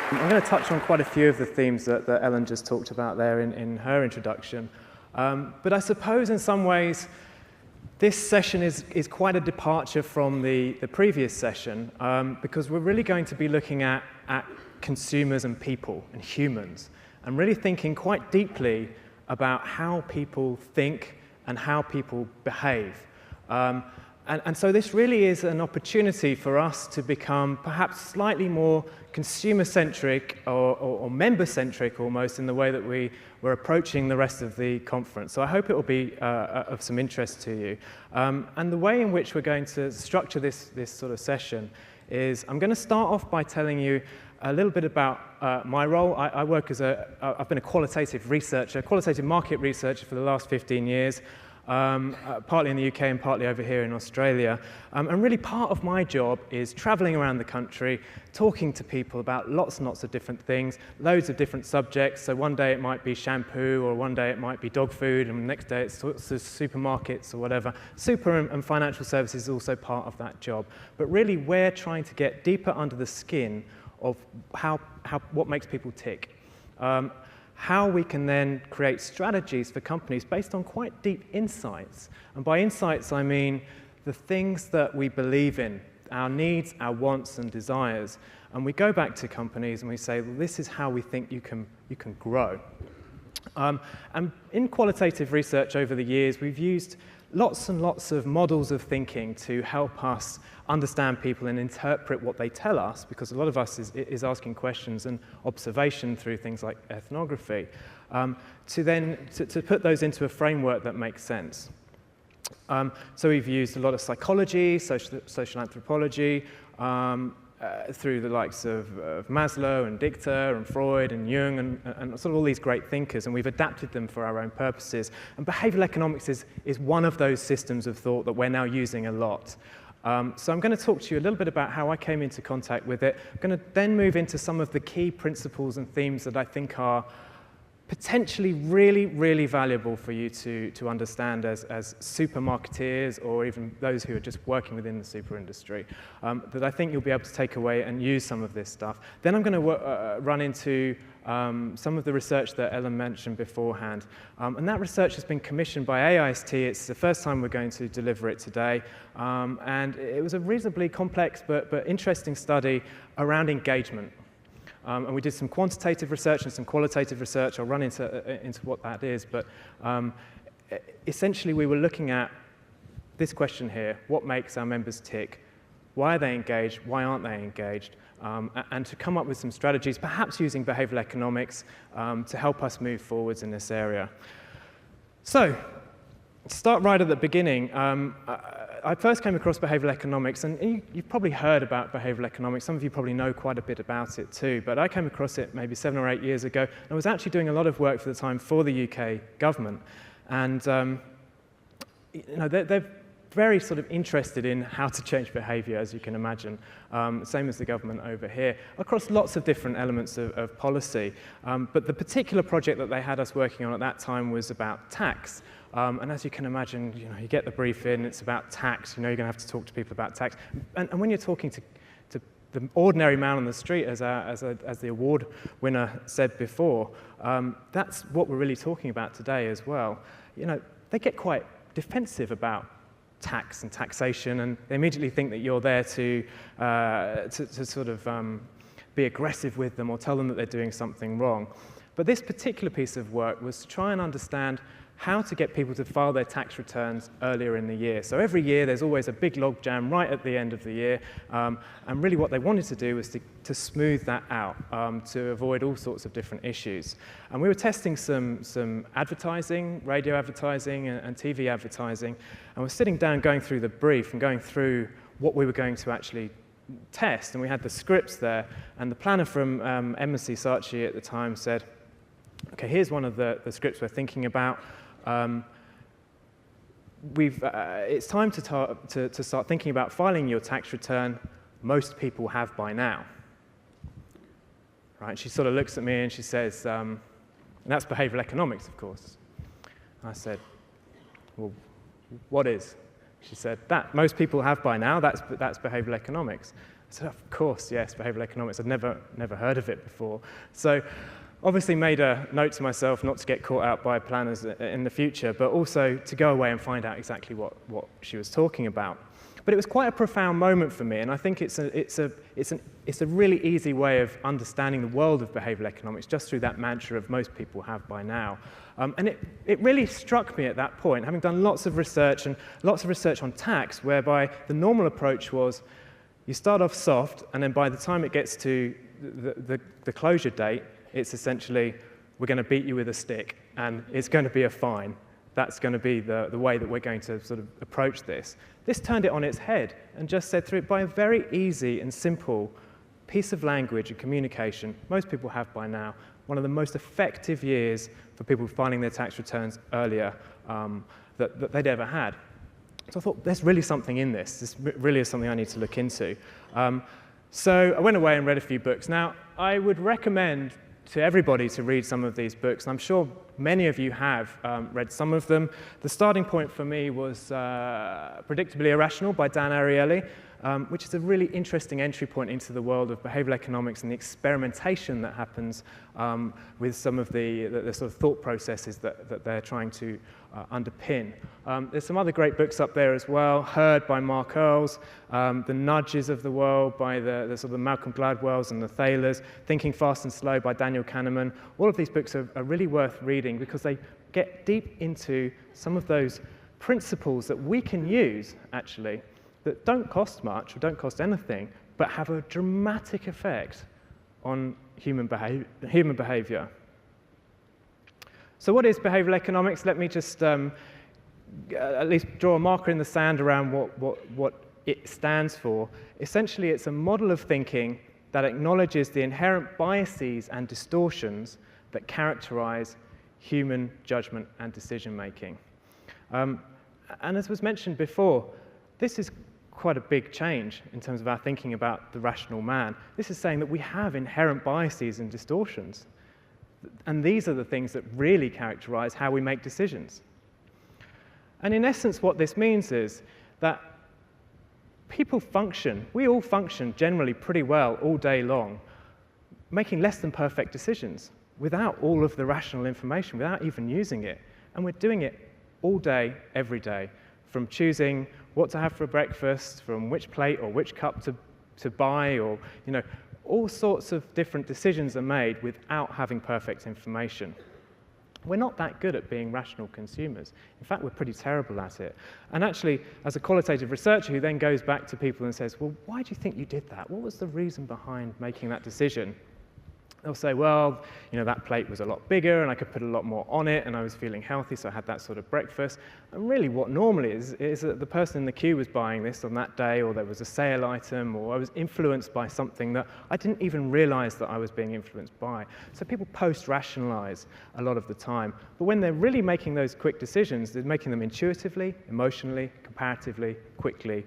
I'm going to touch on quite a few of the themes that Ellen just talked about there in her introduction. But I suppose in some ways, this session is quite a departure from the previous session because we're really going to be looking at consumers and people and humans and really thinking quite deeply about how people think and how people behave. And so this really is an opportunity for us to become perhaps slightly more consumer-centric or member-centric almost in the way that we're approaching the rest of the conference. So I hope it will be of some interest to you. And the way in which we're going to structure this sort of session is I'm going to start off by telling you a little bit about my role. I work as I've been a qualitative researcher, qualitative market researcher for the last 15 years. Partly in the UK and partly over here in Australia. And really part of my job is traveling around the country, talking to people about lots and lots of different things, loads of different subjects. So one day it might be shampoo, or one day it might be dog food, and the next day it's supermarkets or whatever. Super and financial services is also part of that job. But really we're trying to get deeper under the skin of what makes people tick. How we can then create strategies for companies based on quite deep insights. And by insights, I mean the things that we believe in, our needs, our wants and desires. And we go back to companies and we say, well, this is how we think you can grow. And in qualitative research over the years, we've used lots and lots of models of thinking to help us understand people and interpret what they tell us, because a lot of us is asking questions and observation through things like ethnography, to put those into a framework that makes sense. So we've used a lot of psychology, social anthropology, through the likes of Maslow and Dichter and Freud and Jung and sort of all these great thinkers, and we've adapted them for our own purposes. And behavioral economics is one of those systems of thought that we're now using a lot. So I'm going to talk to you a little bit about how I came into contact with it. I'm going to then move into some of the key principles and themes that I think are potentially really, really valuable for you to understand as super marketeers or even those who are just working within the super industry, that I think you'll be able to take away and use some of this stuff. Then I'm going to run into some of the research that Ellen mentioned beforehand. And that research has been commissioned by AIST. It's the first time we're going to deliver it today. And it was a reasonably complex but interesting study around engagement. And we did some quantitative research and some qualitative research. I'll run into what that is. But essentially, we were looking at this question here: what makes our members tick? Why are they engaged? Why aren't they engaged? And to come up with some strategies, perhaps using behavioral economics, to help us move forwards in this area. So, to start right at the beginning, I first came across behavioral economics, and you've probably heard about behavioral economics. Some of you probably know quite a bit about it too, but I came across it maybe 7 or 8 years ago, and I was actually doing a lot of work for the time for the UK government. And they're very sort of interested in how to change behavior, as you can imagine, same as the government over here, across lots of different elements of policy. But the particular project that they had us working on at that time was about tax. And as you can imagine, you get the brief in, it's about tax, you're going to have to talk to people about tax. And when you're talking to the ordinary man on the street, as the award winner said before, that's what we're really talking about today as well. They get quite defensive about tax and taxation, and they immediately think that you're there to sort of be aggressive with them or tell them that they're doing something wrong. But this particular piece of work was to try and understand how to get people to file their tax returns earlier in the year. So every year there's always a big logjam right at the end of the year, and really what they wanted to do was to smooth that out, to avoid all sorts of different issues. And we were testing some advertising, radio advertising and TV advertising, and we're sitting down going through the brief and going through what we were going to actually test, and we had the scripts there, and the planner from psyche at the time said, okay, here's one of the scripts we're thinking about. It's time to start thinking about filing your tax return. Most people have by now. Right? She sort of looks at me and she says, and that's behavioral economics, of course. I said, well, what is? She said, that most people have by now, that's behavioral economics. So of course, yes, behavioral economics. I'd never heard of it before. So obviously made a note to myself not to get caught out by planners in the future, but also to go away and find out exactly what she was talking about. But it was quite a profound moment for me, and I think it's a really easy way of understanding the world of behavioral economics just through that mantra of most people have by now. And it really struck me at that point, having done lots of research on tax, whereby the normal approach was you start off soft, and then by the time it gets to the closure date, it's essentially, we're going to beat you with a stick, and it's going to be a fine. That's going to be the way that we're going to sort of approach this. This turned it on its head and just said through it by a very easy and simple piece of language and communication, most people have by now, one of the most effective years for people filing their tax returns earlier that they'd ever had. So I thought, there's really something in this. This really is something I need to look into. So I went away and read a few books. Now, I would recommend to everybody to read some of these books, and I'm sure many of you have read some of them. The starting point for me was Predictably Irrational by Dan Ariely, which is a really interesting entry point into the world of behavioral economics and the experimentation that happens with some of the sort of thought processes that they're trying to underpin. There's some other great books up there as well. Herd by Mark Earls, The Nudges of the World by the sort of Malcolm Gladwells and the Thaylors, Thinking Fast and Slow by Daniel Kahneman. All of these books are really worth reading because they get deep into some of those principles that we can use, actually, that don't cost much or don't cost anything, but have a dramatic effect on human behavior. So what is behavioral economics? Let me just at least draw a marker in the sand around what it stands for. Essentially, it's a model of thinking that acknowledges the inherent biases and distortions that characterize human judgment and decision-making. And as was mentioned before, this is quite a big change in terms of our thinking about the rational man. This is saying that we have inherent biases and distortions. And these are the things that really characterize how we make decisions. And in essence, what this means is that we all function generally pretty well all day long, making less than perfect decisions without all of the rational information, without even using it. And we're doing it all day, every day, from choosing what to have for breakfast, from which plate or which cup to buy, or all sorts of different decisions are made without having perfect information. We're not that good at being rational consumers. In fact, we're pretty terrible at it. And actually, as a qualitative researcher who then goes back to people and says, well, why do you think you did that? What was the reason behind making that decision? They'll say, well, that plate was a lot bigger and I could put a lot more on it and I was feeling healthy, so I had that sort of breakfast. And really what normally is that the person in the queue was buying this on that day, or there was a sale item, or I was influenced by something that I didn't even realize that I was being influenced by. So people post-rationalize a lot of the time. But when they're really making those quick decisions, they're making them intuitively, emotionally, comparatively, quickly,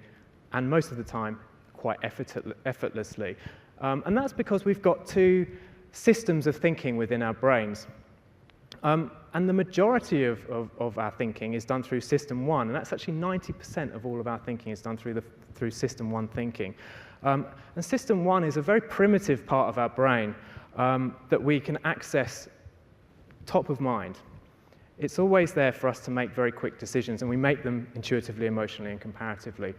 and most of the time quite effortlessly. And that's because we've got two systems of thinking within our brains. And the majority of our thinking is done through System 1, and that's actually 90% of all of our thinking is done through System 1 thinking. And System 1 is a very primitive part of our brain that we can access top of mind. It's always there for us to make very quick decisions, and we make them intuitively, emotionally, and comparatively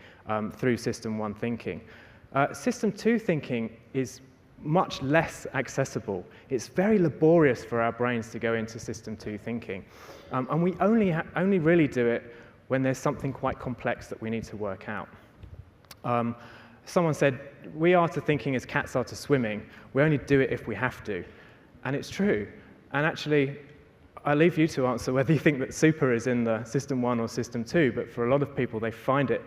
through System 1 thinking. System 2 thinking is much less accessible. It's very laborious for our brains to go into System 2 thinking. And we only really do it when there's something quite complex that we need to work out. Someone said, we are to thinking as cats are to swimming. We only do it if we have to. And it's true. And actually, I leave you to answer whether you think that super is in the System 1 or System 2, but for a lot of people, they find it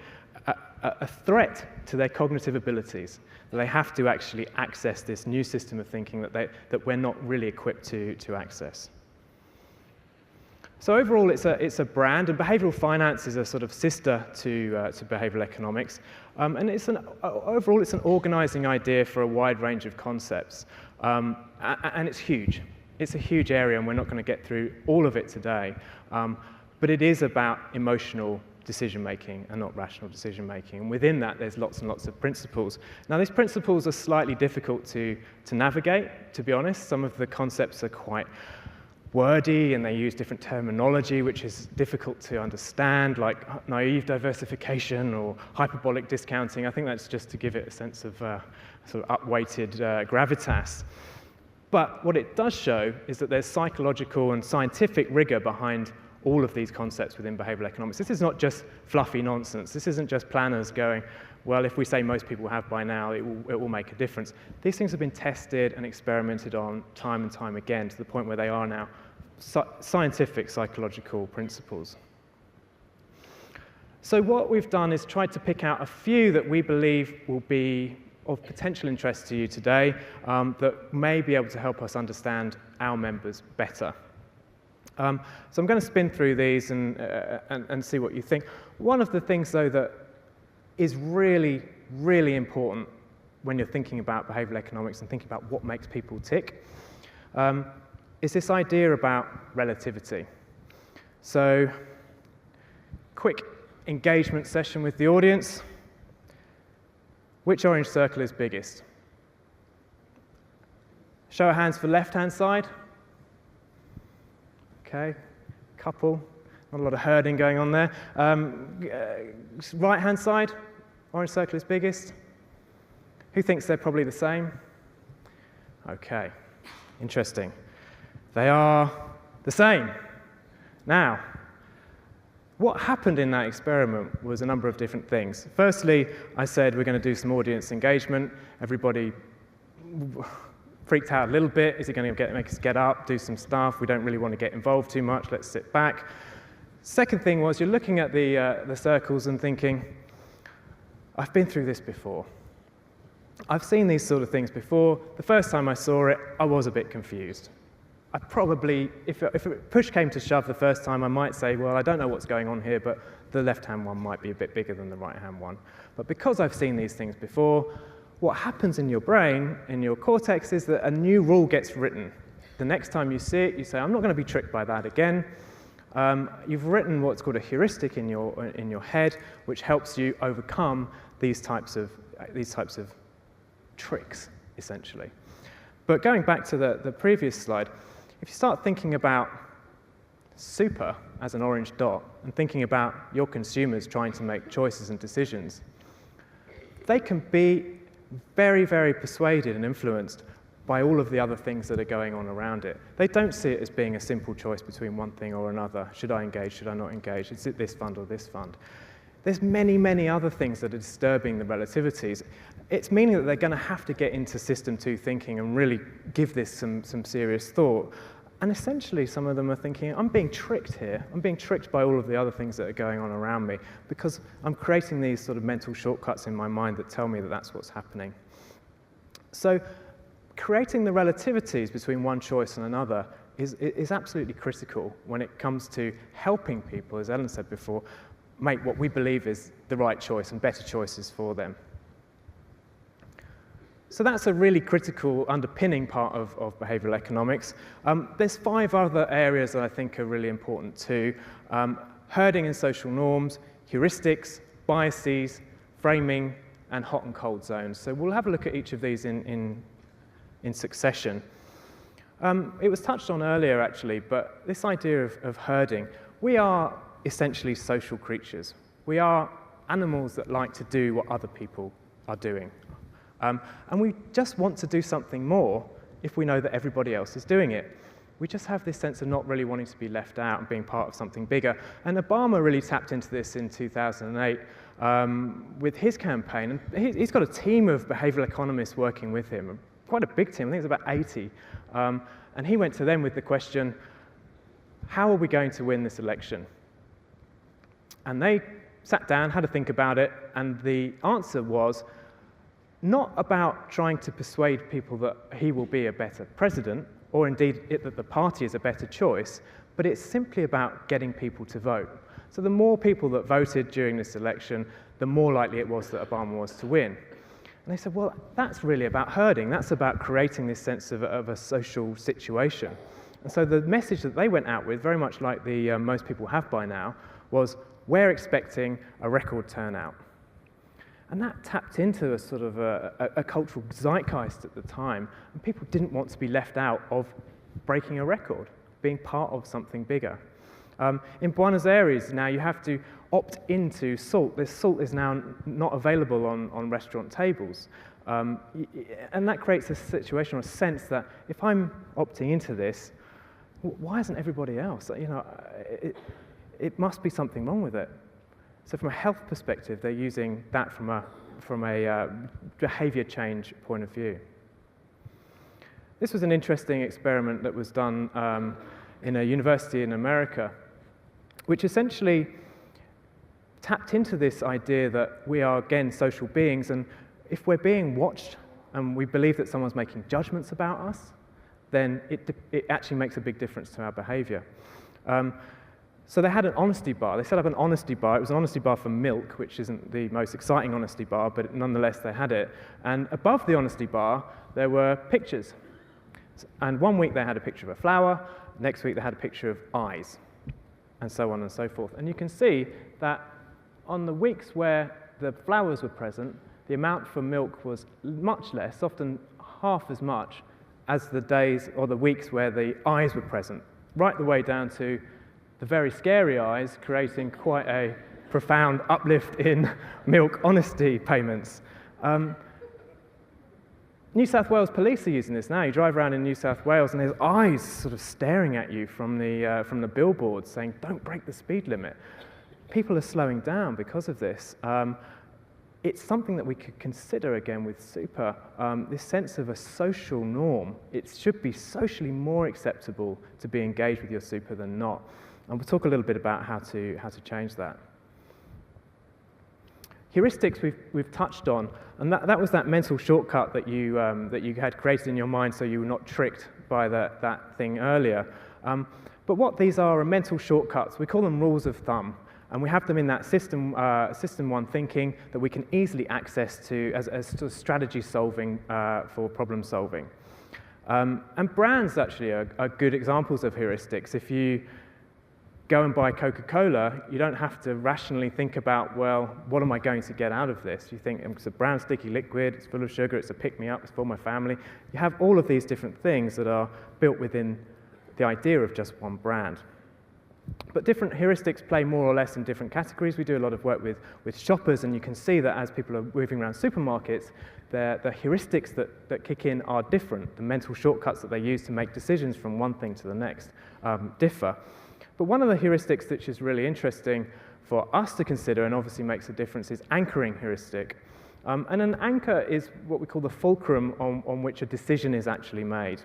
a threat to their cognitive abilities. They have to actually access this new system of thinking that we're not really equipped to access. So overall, it's a brand, and behavioral finance is a sort of sister to behavioral economics. And overall, it's an organizing idea for a wide range of concepts. And it's huge. It's a huge area, and we're not going to get through all of it today. But it is about emotional decision-making and not rational decision-making. And within that, there's lots and lots of principles. Now, these principles are slightly difficult to navigate, to be honest. Some of the concepts are quite wordy, and they use different terminology, which is difficult to understand, like naive diversification or hyperbolic discounting. I think that's just to give it a sense of sort of up-weighted gravitas. But what it does show is that there's psychological and scientific rigor behind all of these concepts within behavioral economics. This is not just fluffy nonsense. This isn't just planners going, well, if we say most people have by now, it will make a difference. These things have been tested and experimented on time and time again to the point where they are now scientific psychological principles. So what we've done is tried to pick out a few that we believe will be of potential interest to you today, that may be able to help us understand our members better. So I'm going to spin through these and see what you think. One of the things, though, that is really, really important when you're thinking about behavioral economics and thinking about what makes people tick, is this idea about relativity. So, quick engagement session with the audience. Which orange circle is biggest? Show of hands for left-hand side. Okay, couple, not a lot of herding going on there. Right-hand side, orange circle is biggest. Who thinks they're probably the same? Okay, interesting. They are the same. Now, what happened in that experiment was a number of different things. Firstly, I said we're going to do some audience engagement. Everybody freaked out a little bit. Is it going to make us get up, do some stuff? We don't really want to get involved too much. Let's sit back. Second thing was you're looking at the circles and thinking, I've been through this before. I've seen these sort of things before. The first time I saw it, I was a bit confused. I probably, if push came to shove the first time, I might say, well, I don't know what's going on here, but the left-hand one might be a bit bigger than the right-hand one. But because I've seen these things before, what happens in your brain, in your cortex, is that a new rule gets written. The next time you see it, you say, I'm not going to be tricked by that again. You've written what's called a heuristic in your head, which helps you overcome these types of tricks, essentially. But going back to the previous slide, if you start thinking about super as an orange dot and thinking about your consumers trying to make choices and decisions, they can be very, very persuaded and influenced by all of the other things that are going on around it. They don't see it as being a simple choice between one thing or another. Should I engage? Should I not engage? Is it this fund or this fund? There's many, many other things that are disturbing the relativities. It's meaning that they're going to have to get into system 2 thinking and really give this some serious thought. And essentially, some of them are thinking, I'm being tricked here. I'm being tricked by all of the other things that are going on around me because I'm creating these sort of mental shortcuts in my mind that tell me that that's what's happening. So creating the relativities between one choice and another is absolutely critical when it comes to helping people, as Ellen said before, make what we believe is the right choice and better choices for them. So that's a really critical underpinning part of behavioral economics. There's 5 other areas that I think are really important too. Herding and social norms, heuristics, biases, framing, and hot and cold zones. So we'll have a look at each of these in succession. It was touched on earlier, actually, but this idea of herding, we are essentially social creatures. We are animals that like to do what other people are doing. And we just want to do something more if we know that everybody else is doing it. We just have this sense of not really wanting to be left out and being part of something bigger. And Obama really tapped into this in 2008 with his campaign. And he's got a team of behavioral economists working with him, quite a big team. I think it's about 80. And he went to them with the question, how are we going to win this election? And they sat down, had to think about it, and the answer was not about trying to persuade people that he will be a better president, or indeed that the party is a better choice, but it's simply about getting people to vote. So the more people that voted during this election, the more likely it was that Obama was to win. And they said, well, that's really about herding. That's about creating this sense of a social situation. And so the message that they went out with, very much like most people have by now, was we're expecting a record turnout. And that tapped into a sort of a cultural zeitgeist at the time, and people didn't want to be left out of breaking a record, being part of something bigger. In Buenos Aires now you have to opt into salt. This salt is now not available on restaurant tables. And that creates a situation or a sense that if I'm opting into this, why isn't everybody else? You know, it must be something wrong with it. So from a health perspective, they're using that from a behavior change point of view. This was an interesting experiment that was done in a university in America, which essentially tapped into this idea that we are, again, social beings, and if we're being watched and we believe that someone's making judgments about us, then it actually makes a big difference to our behavior. So they had an honesty bar. They set up an honesty bar. It was an honesty bar for milk, which isn't the most exciting honesty bar, but nonetheless they had it. And above the honesty bar, there were pictures. And one week they had a picture of a flower, next week they had a picture of eyes, and so on and so forth. And you can see that on the weeks where the flowers were present, the amount for milk was much less, often half as much, as the days or the weeks where the eyes were present, right the way down to the very scary eyes, creating quite a profound uplift in milk honesty payments. New South Wales police are using this now. You drive around in New South Wales and there's eyes sort of staring at you from the billboards saying, don't break the speed limit. People are slowing down because of this. It's something that we could consider again with super, this sense of a social norm. It should be socially more acceptable to be engaged with your super than not. And we'll talk a little bit about how to change that. Heuristics we've touched on, and that was that mental shortcut that you had created in your mind so you were not tricked by that thing earlier. But what these are mental shortcuts. We call them rules of thumb. And we have them in that system one thinking that we can easily access to as sort of strategy solving for problem solving. And brands actually are good examples of heuristics. If you go and buy Coca-Cola, you don't have to rationally think about, well, what am I going to get out of this? You think it's a brown sticky liquid, it's full of sugar, it's a pick-me-up, it's for my family. You have all of these different things that are built within the idea of just one brand. But different heuristics play more or less in different categories. We do a lot of work with shoppers, and you can see that as people are moving around supermarkets, the heuristics that kick in are different. The mental shortcuts that they use to make decisions from one thing to the next differ. But one of the heuristics which is really interesting for us to consider and obviously makes a difference is anchoring heuristic. And an anchor is what we call the fulcrum on which a decision is actually made.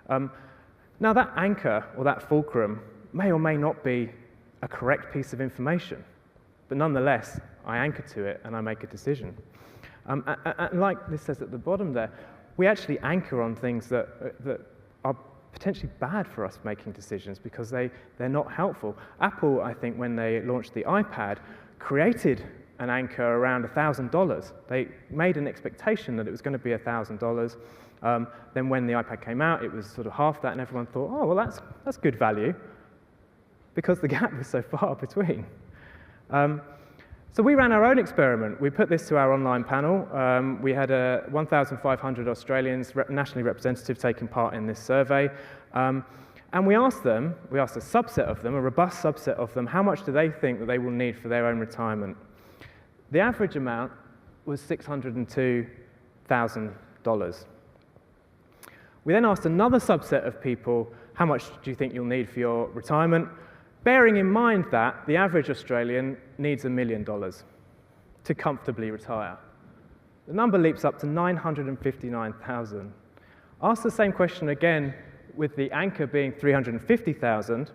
Now that anchor, or that fulcrum, may or may not be a correct piece of information, but nonetheless, I anchor to it and I make a decision. And like this says at the bottom there, we actually anchor on things that are potentially bad for us making decisions because they're not helpful. Apple, I think, when they launched the iPad, created an anchor around $1,000. They made an expectation that it was going to be $1,000. Then when the iPad came out, it was sort of half that, and everyone thought, oh, well, that's good value, because the gap was so far between. So we ran our own experiment. We put this to our online panel. We had 1,500 Australians, nationally representative, taking part in this survey. And we asked a subset of them, a robust subset of them, how much do they think that they will need for their own retirement? The average amount was $602,000. We then asked another subset of people, how much do you think you'll need for your retirement? Bearing in mind that the average Australian needs $1 million to comfortably retire. The number leaps up to 959,000. Ask the same question again with the anchor being 350,000,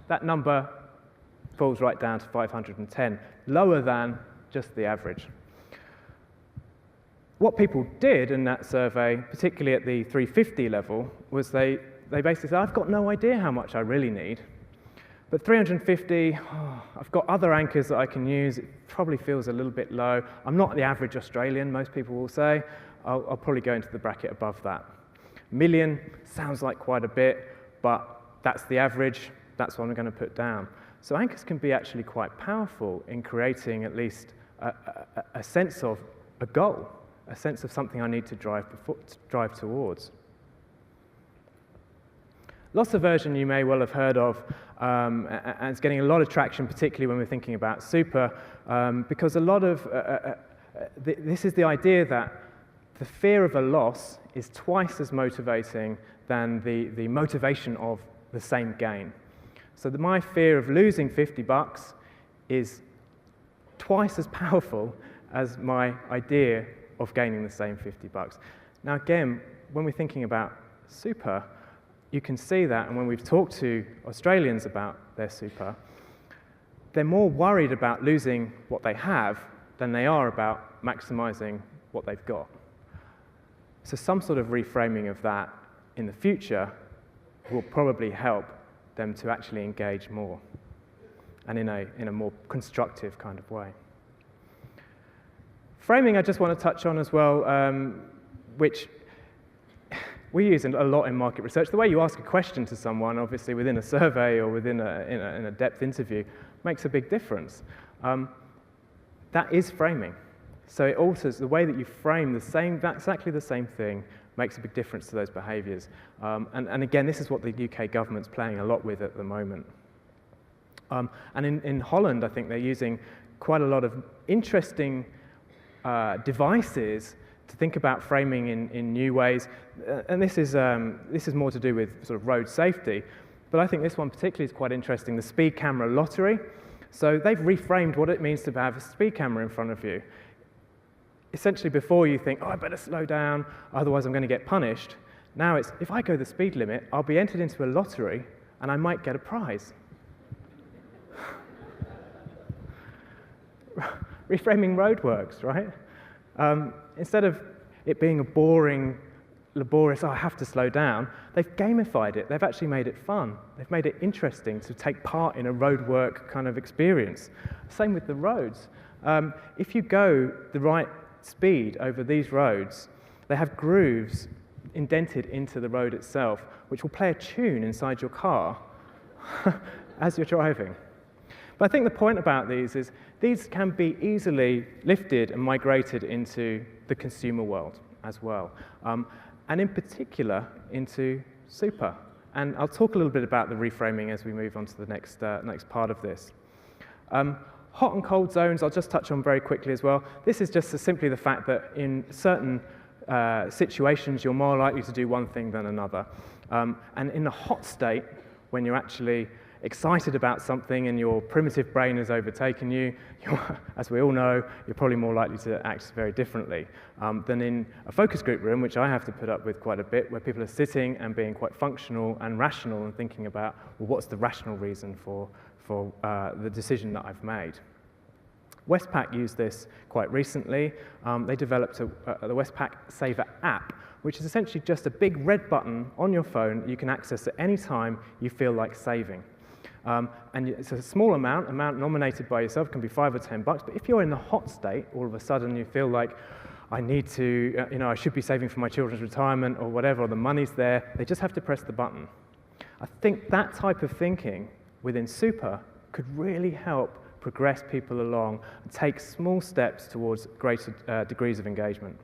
that number falls right down to 510, lower than just the average. What people did in that survey, particularly at the 350 level, was they basically said, I've got no idea how much I really need. But 350, I've got other anchors that I can use. It probably feels a little bit low. I'm not the average Australian, most people will say. I'll probably go into the bracket above that. Million sounds like quite a bit, but that's the average. That's what I'm going to put down. So anchors can be actually quite powerful in creating at least a sense of a goal, a sense of something I need to drive towards. Loss aversion you may well have heard of, and it's getting a lot of traction, particularly when we're thinking about super, because a lot of this is the idea that the fear of a loss is twice as motivating than the motivation of the same gain. So my fear of losing $50 is twice as powerful as my idea of gaining the same $50. Now again, when we're thinking about super, you can see that, and when we've talked to Australians about their super, they're more worried about losing what they have than they are about maximizing what they've got. So some sort of reframing of that in the future will probably help them to actually engage more, and in a more constructive kind of way. Framing I just want to touch on as well, which we use a lot in market research. The way you ask a question to someone, obviously within a survey or within in a depth interview, makes a big difference. That is framing. So it alters the way that you frame exactly the same thing, makes a big difference to those behaviours. And again, this is what the UK government's playing a lot with at the moment. And in Holland, I think they're using quite a lot of interesting devices to think about framing in new ways. And this is more to do with sort of road safety. But I think this one particularly is quite interesting, the speed camera lottery. So they've reframed what it means to have a speed camera in front of you. Essentially, before you think, oh, I better slow down, otherwise I'm going to get punished. Now it's, if I go the speed limit, I'll be entered into a lottery and I might get a prize. Reframing roadworks, right? Instead of it being a boring, laborious, oh, I have to slow down, they've gamified it. They've actually made it fun. They've made it interesting to take part in a roadwork kind of experience. Same with the roads. If you go the right speed over these roads, they have grooves indented into the road itself, which will play a tune inside your car as you're driving. But I think the point about these is these can be easily lifted and migrated into the consumer world as well, and in particular into super. And I'll talk a little bit about the reframing as we move on to the next part of this. Hot and cold zones, I'll just touch on very quickly as well. This is just simply the fact that in certain situations, you're more likely to do one thing than another. And in a hot state, when you're actually excited about something and your primitive brain has overtaken you, as we all know, you're probably more likely to act very differently than in a focus group room, which I have to put up with quite a bit, where people are sitting and being quite functional and rational and thinking about, well, what's the rational reason for the decision that I've made. Westpac used this quite recently. They developed the Westpac Saver app, which is essentially just a big red button on your phone that you can access at any time you feel like saving. And it's a small amount nominated by yourself, can be $5 or $10, but if you're in the hot state, all of a sudden you feel like, I need to, I should be saving for my children's retirement or whatever, or the money's there, they just have to press the button. I think that type of thinking within super could really help progress people along and take small steps towards greater degrees of engagement.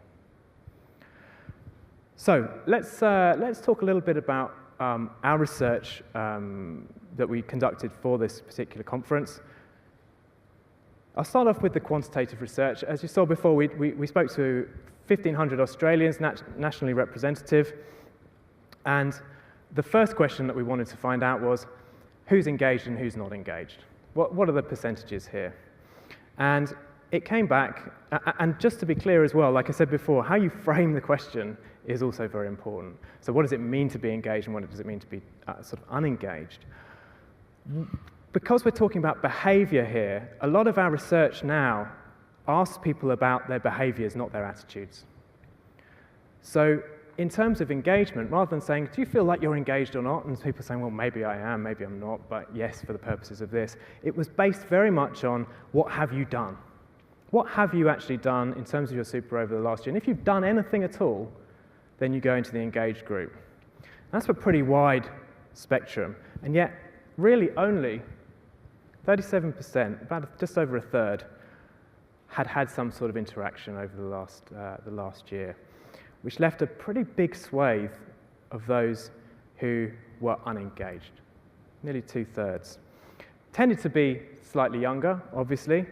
So let's talk a little bit about our research that we conducted for this particular conference. I'll start off with the quantitative research. As you saw before, we spoke to 1,500 Australians, nationally representative, and the first question that we wanted to find out was, who's engaged and who's not engaged? What are the percentages here? And it came back, and just to be clear as well, like I said before, how you frame the question is also very important. So what does it mean to be engaged and what does it mean to be sort of unengaged? Because we're talking about behavior here, a lot of our research now asks people about their behaviors, not their attitudes. So in terms of engagement, rather than saying, do you feel like you're engaged or not? And people saying, well, maybe I am, maybe I'm not, but yes, for the purposes of this. It was based very much on what have you done? What have you actually done in terms of your super over the last year? And if you've done anything at all, then you go into the engaged group. That's a pretty wide spectrum, and yet really only 37%, about just over a third, had some sort of interaction over the last year, which left a pretty big swathe of those who were unengaged, nearly 2/3. Tended to be slightly younger, obviously.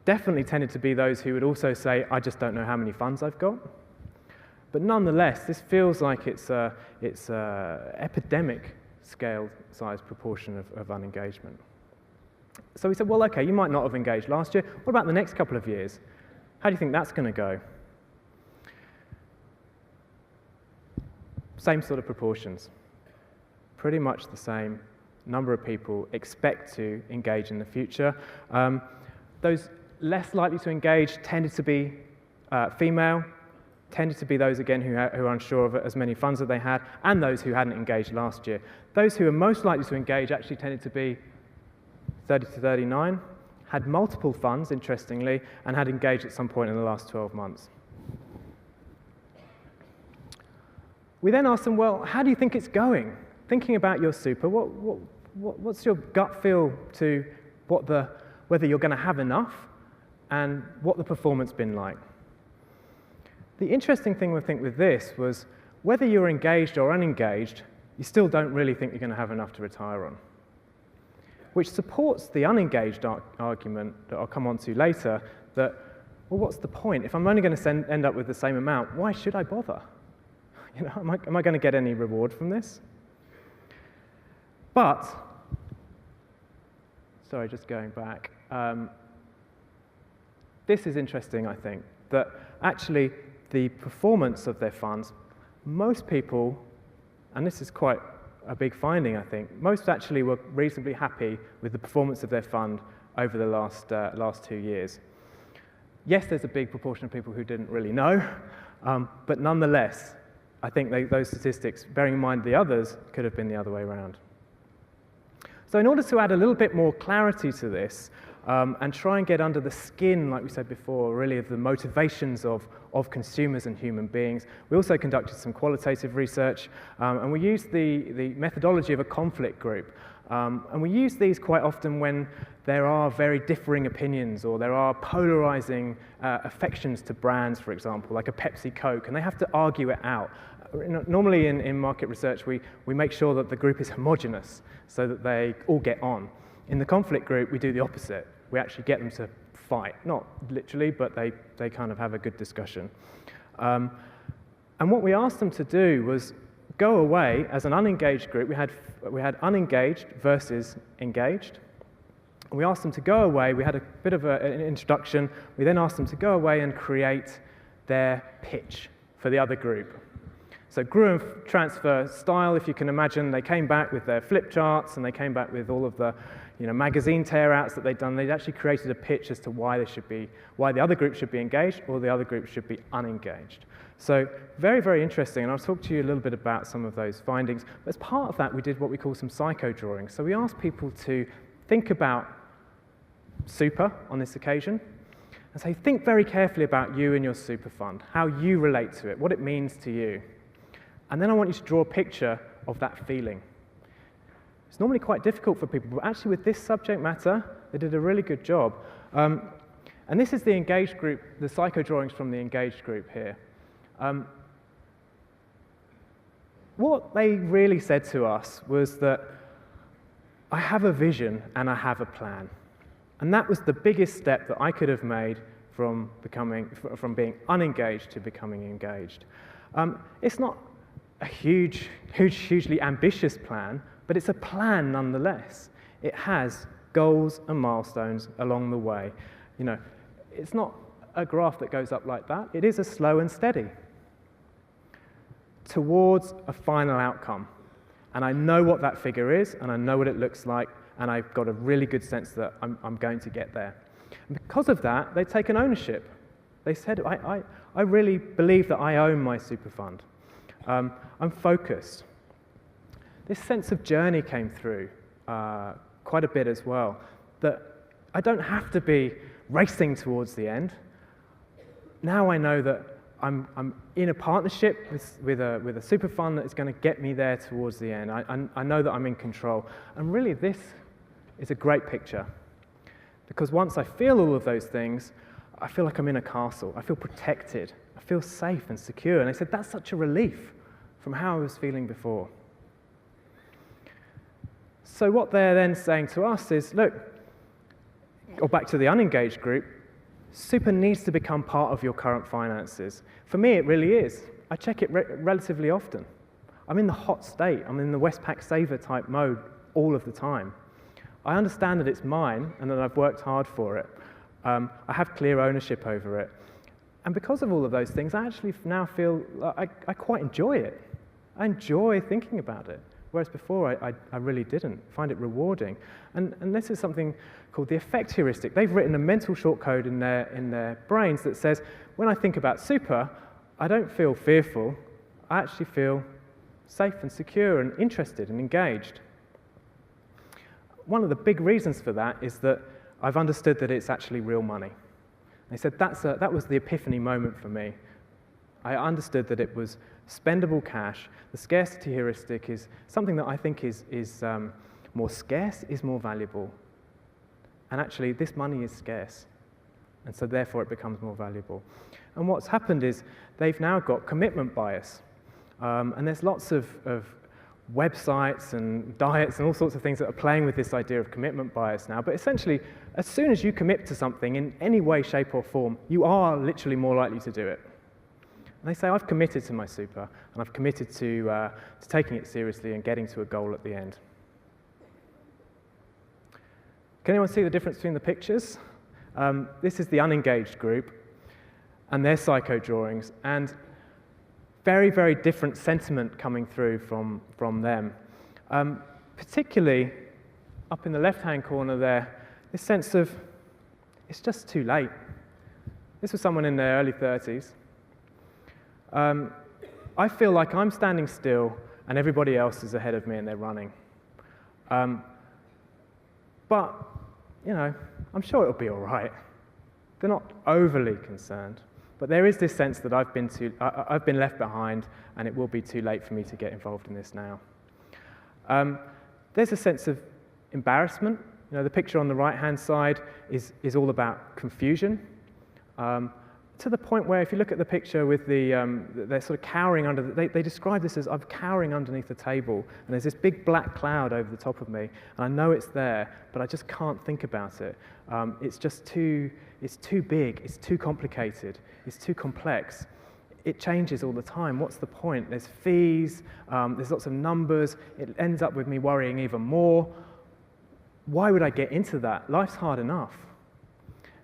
Definitely tended to be those who would also say, I just don't know how many funds I've got. But nonetheless, this feels like it's a epidemic scale size proportion of unengagement. So we said, well, okay, you might not have engaged last year. What about the next couple of years? How do you think that's going to go? Same sort of proportions. Pretty much the same number of people expect to engage in the future. Those less likely to engage tended to be female, tended to be those, again, who are unsure of as many funds that they had, and those who hadn't engaged last year. Those who are most likely to engage actually tended to be 30 to 39, had multiple funds, interestingly, and had engaged at some point in the last 12 months. We then asked them, well, how do you think it's going? Thinking about your super, what's your gut feel to whether you're going to have enough and what the performance been like? The interesting thing, I think, with this was whether you're engaged or unengaged, you still don't really think you're going to have enough to retire on, which supports the unengaged argument that I'll come on to later, that, well, what's the point? If I'm only going to end up with the same amount, why should I bother? You know, am I going to get any reward from this? But, sorry, just going back, this is interesting, I think, that actually the performance of their funds, most people, and this is quite a big finding, I think, most actually were reasonably happy with the performance of their fund over the last 2 years. Yes, there's a big proportion of people who didn't really know, but nonetheless, I think those statistics, bearing in mind the others, could have been the other way around. So in order to add a little bit more clarity to this, and try and get under the skin, like we said before, really of the motivations of consumers and human beings, we also conducted some qualitative research, and we used the methodology of a conflict group. And we use these quite often when there are very differing opinions or there are polarizing affections to brands, for example, like a Pepsi Coke, and they have to argue it out. Normally in market research, we make sure that the group is homogeneous so that they all get on. In the conflict group, we do the opposite. We actually get them to fight, not literally, but they kind of have a good discussion. And what we asked them to do was go away as an unengaged group. We had unengaged versus engaged. We asked them to go away. We had a bit of an introduction. We then asked them to go away and create their pitch for the other group. So grew and transfer style, if you can imagine. They came back with their flip charts, and they came back with all of the magazine tear-outs that they'd done. They'd actually created a pitch as to why the other group should be engaged or the other group should be unengaged. So very, very interesting, and I'll talk to you a little bit about some of those findings. But as part of that, we did what we call some psycho drawings. So we asked people to think about super on this occasion, and say, think very carefully about you and your super fund, how you relate to it, what it means to you. And then I want you to draw a picture of that feeling. It's normally quite difficult for people, but actually with this subject matter, they did a really good job. And this is the engaged group, the psycho drawings from the engaged group here. What they really said to us was that I have a vision and I have a plan. And that was the biggest step that I could have made from being unengaged to becoming engaged. It's not a hugely ambitious plan, but it's a plan nonetheless. It has goals and milestones along the way. It's not a graph that goes up like that. It is a slow and steady towards a final outcome. And I know what that figure is, and I know what it looks like, and I've got a really good sense that I'm going to get there. And because of that, they've taken ownership. They said, I really believe that I own my super fund. I'm focused. This sense of journey came through quite a bit as well, that I don't have to be racing towards the end. Now I know that I'm in a partnership with a super fund that is going to get me there towards the end. I know that I'm in control. And really this is a great picture. Because once I feel all of those things, I feel like I'm in a castle. I feel protected. I feel safe and secure. And they said that's such a relief from how I was feeling before. So what they're then saying to us is, look, or back to the unengaged group, super needs to become part of your current finances. For me, it really is. I check it relatively often. I'm in the hot state. I'm in the Westpac saver type mode all of the time. I understand that it's mine and that I've worked hard for it. I have clear ownership over it. And because of all of those things, I actually now feel I quite enjoy it. I enjoy thinking about it, whereas before I really didn't find it rewarding. And this is something called the effect heuristic. They've written a mental shortcode in their brains that says, when I think about super, I don't feel fearful. I actually feel safe and secure and interested and engaged. One of the big reasons for that is that I've understood that it's actually real money. They said that was the epiphany moment for me. I understood that it was spendable cash. The scarcity heuristic is something that I think is more scarce is more valuable. And actually, this money is scarce. And so therefore, it becomes more valuable. And what's happened is they've now got commitment bias. And there's lots of websites and diets and all sorts of things that are playing with this idea of commitment bias now. But essentially, as soon as you commit to something in any way, shape, or form, you are literally more likely to do it. And they say, I've committed to my super, and I've committed to taking it seriously and getting to a goal at the end. Can anyone see the difference between the pictures? This is the unengaged group and their psycho drawings, and very, very different sentiment coming through from them. Particularly up in the left-hand corner there, this sense of, it's just too late. This was someone in their early 30s. I feel like I'm standing still and everybody else is ahead of me and they're running. But, you know, I'm sure it'll be all right. They're not overly concerned. But there is this sense that I've been left behind and it will be too late for me to get involved in this now. There's a sense of embarrassment. You know, the picture on the right-hand side is all about confusion. To the point where if you look at the picture with they're sort of cowering under, they describe this as I'm cowering underneath the table, and there's this big black cloud over the top of me, and I know it's there, but I just can't think about it. It's too big, it's too complicated, it's too complex. It changes all the time. What's the point? There's fees, there's lots of numbers, it ends up with me worrying even more. Why would I get into that? Life's hard enough.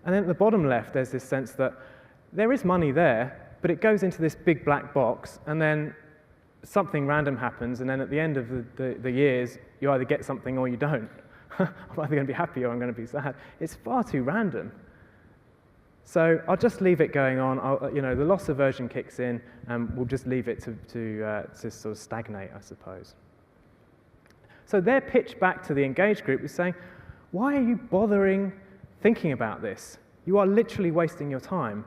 And then at the bottom left, there's this sense that there is money there, but it goes into this big black box, and then something random happens, and then at the end of the years, you either get something or you don't. I'm either going to be happy or I'm going to be sad. It's far too random. So I'll just leave it going on. The loss aversion kicks in, and we'll just leave it to sort of stagnate, I suppose. So their pitch back to the engaged group was saying, why are you bothering thinking about this? You are literally wasting your time.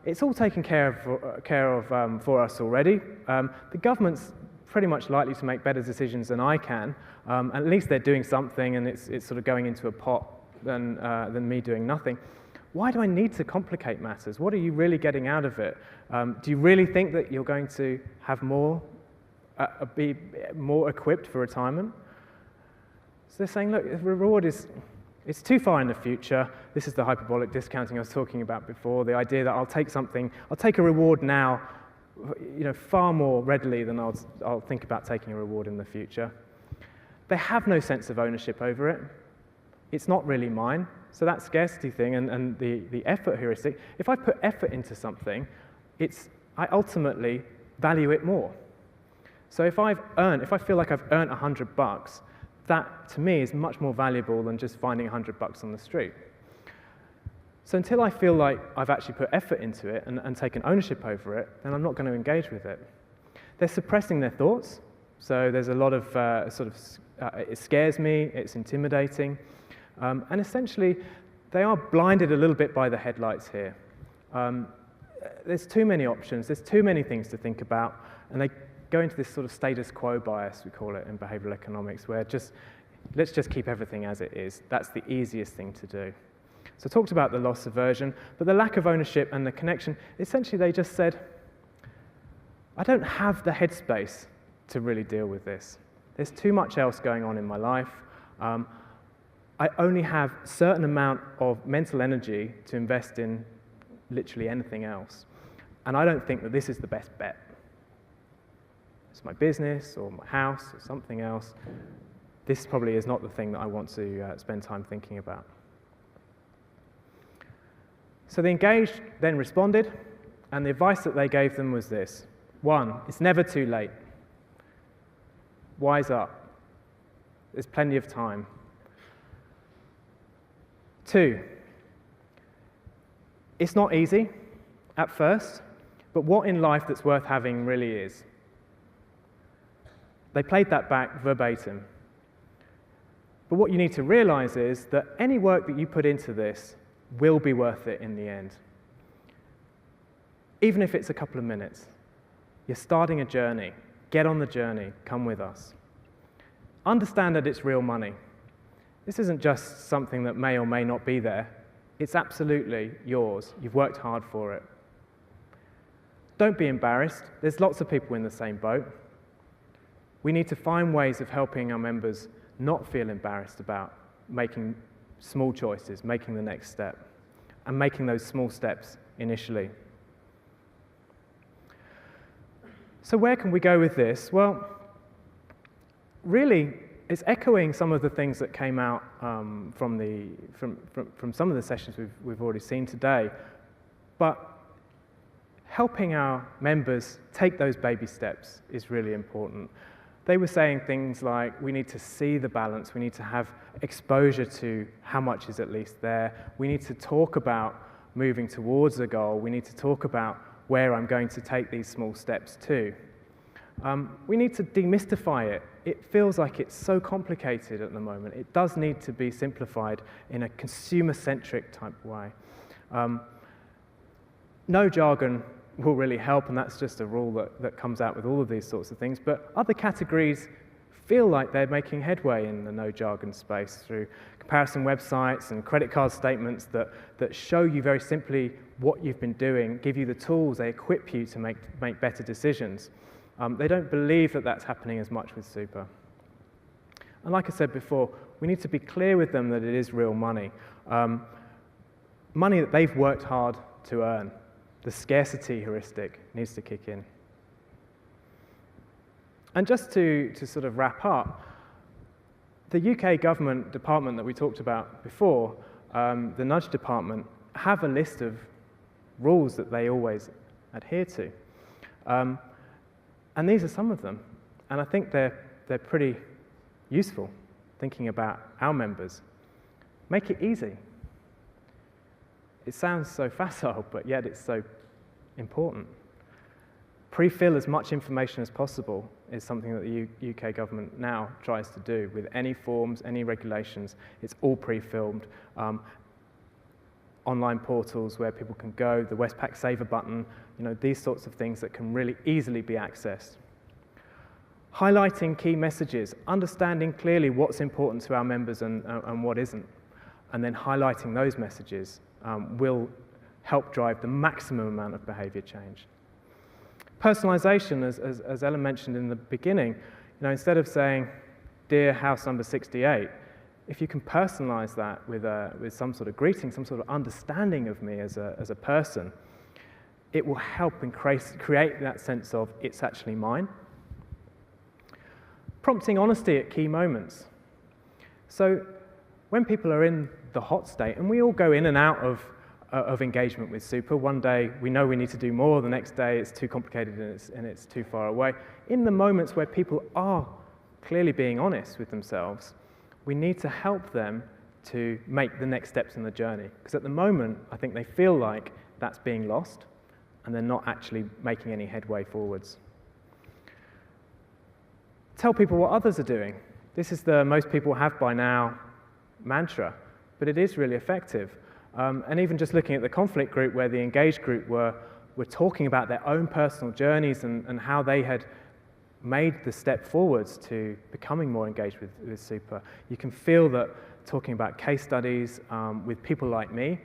It's all taken care of for us already. The government's pretty much likely to make better decisions than I can. At least they're doing something, and it's sort of going into a pot than me doing nothing. Why do I need to complicate matters? What are you really getting out of it? Do you really think that you're going to have be more equipped for retirement? So they're saying, look, the reward it's too far in the future. This is the hyperbolic discounting I was talking about before, the idea that I'll take a reward now, far more readily than I'll think about taking a reward in the future. They have no sense of ownership over it. It's not really mine. So that scarcity thing and the effort heuristic, if I put effort into something, I ultimately value it more. So if I feel like I've earned $100, that to me is much more valuable than just finding $100 on the street. So until I feel like I've actually put effort into it and taken ownership over it, then I'm not going to engage with it. They're suppressing their thoughts. So there's a lot of it scares me, it's intimidating. And essentially, they are blinded a little bit by the headlights here. There's too many options, there's too many things to think about, and they go into this sort of status quo bias, we call it in behavioral economics, where just let's just keep everything as it is. That's the easiest thing to do. So I talked about the loss aversion, but the lack of ownership and the connection, essentially they just said, I don't have the headspace to really deal with this. There's too much else going on in my life. I only have a certain amount of mental energy to invest in literally anything else. And I don't think that this is the best bet. It's my business or my house or something else. This probably is not the thing that I want to spend time thinking about. So the engaged then responded, and the advice that they gave them was this. 1, it's never too late. Wise up. There's plenty of time. 2, it's not easy at first, but what in life that's worth having really is. They played that back verbatim. But what you need to realize is that any work that you put into this will be worth it in the end. Even if it's a couple of minutes. You're starting a journey. Get on the journey. Come with us. Understand that it's real money. This isn't just something that may or may not be there. It's absolutely yours. You've worked hard for it. Don't be embarrassed. There's lots of people in the same boat. We need to find ways of helping our members not feel embarrassed about making small choices, making the next step, and making those small steps initially. So where can we go with this? Well, really, it's echoing some of the things that came out from some of the sessions we've already seen today, but helping our members take those baby steps is really important. They were saying things like, we need to see the balance, we need to have exposure to how much is at least there, we need to talk about moving towards a goal, we need to talk about where I'm going to take these small steps to. We need to demystify it. It feels like it's so complicated at the moment. It does need to be simplified in a consumer-centric type way. No jargon will really help, and that's just a rule that comes out with all of these sorts of things, but other categories feel like they're making headway in the no jargon space through comparison websites and credit card statements that show you very simply what you've been doing, give you the tools, they equip you to make better decisions. They don't believe that that's happening as much with super. And like I said before, we need to be clear with them that it is real money. Money that they've worked hard to earn. The scarcity heuristic needs to kick in. And just to sort of wrap up, the UK government department that we talked about before, the Nudge Department, have a list of rules that they always adhere to. And these are some of them. And I think they're pretty useful, thinking about our members. Make it easy. It sounds so facile, but yet it's so important. Pre-fill as much information as possible is something that the UK government now tries to do with any forms, any regulations. It's all pre-filled. Online portals where people can go, the Westpac Saver button, these sorts of things that can really easily be accessed. Highlighting key messages, understanding clearly what's important to our members and what isn't, and then highlighting those messages will help drive the maximum amount of behavior change. Personalization, as Ellen mentioned in the beginning, instead of saying, "Dear house number 68, if you can personalize that with some sort of greeting, some sort of understanding of me as a person, it will help and create that sense of it's actually mine. Prompting honesty at key moments. So when people are in the hot state, and we all go in and out of engagement with super, one day we know we need to do more, the next day it's too complicated and it's too far away. In the moments where people are clearly being honest with themselves, we need to help them to make the next steps in the journey. Because at the moment, I think they feel like that's being lost, and they're not actually making any headway forwards. Tell people what others are doing. This is the most people have by now mantra, but it is really effective. And even just looking at the conflict group, where the engaged group were talking about their own personal journeys and how they had made the step forwards to becoming more engaged with super. You can feel that talking about case studies with people like me,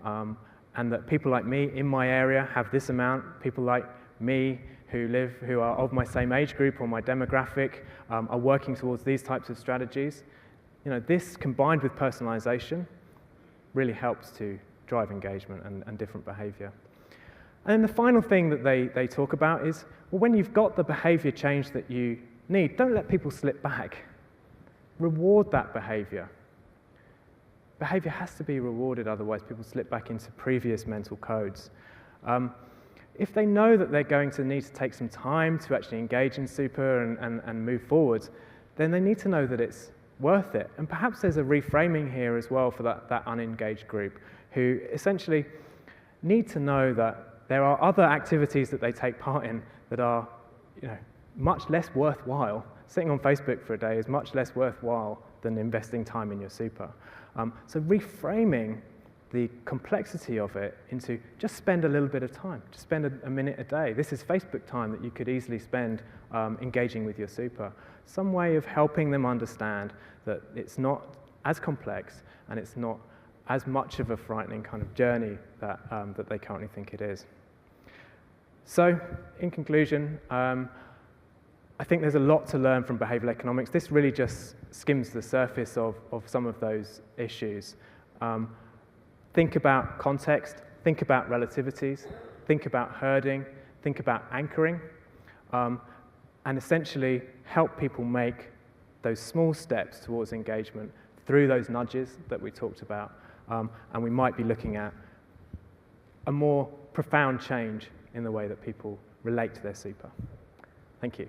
and that people like me in my area have this amount, people like me who are of my same age group or my demographic are working towards these types of strategies. You know, this combined with personalization really helps to drive engagement and different behavior. And then the final thing that they talk about is, well, when you've got the behavior change that you need, don't let people slip back. Reward that behavior. Behavior has to be rewarded, otherwise people slip back into previous mental codes. If they know that they're going to need to take some time to actually engage in super and move forward, then they need to know that it's worth it. And perhaps there's a reframing here as well for that unengaged group, who essentially need to know that there are other activities that they take part in that are, you know, much less worthwhile. Sitting on Facebook for a day is much less worthwhile than investing time in your super. So reframing the complexity of it into just spend a little bit of time, just spend a minute a day. This is Facebook time that you could easily spend engaging with your super. Some way of helping them understand that it's not as complex and it's not as much of a frightening kind of journey that, that they currently think it is. So, in conclusion, I think there's a lot to learn from behavioral economics. This really just skims the surface of some of those issues. Think about context, think about relativities, think about herding, think about anchoring, and essentially help people make those small steps towards engagement through those nudges that we talked about. And we might be looking at a more profound change in the way that people relate to their super. Thank you.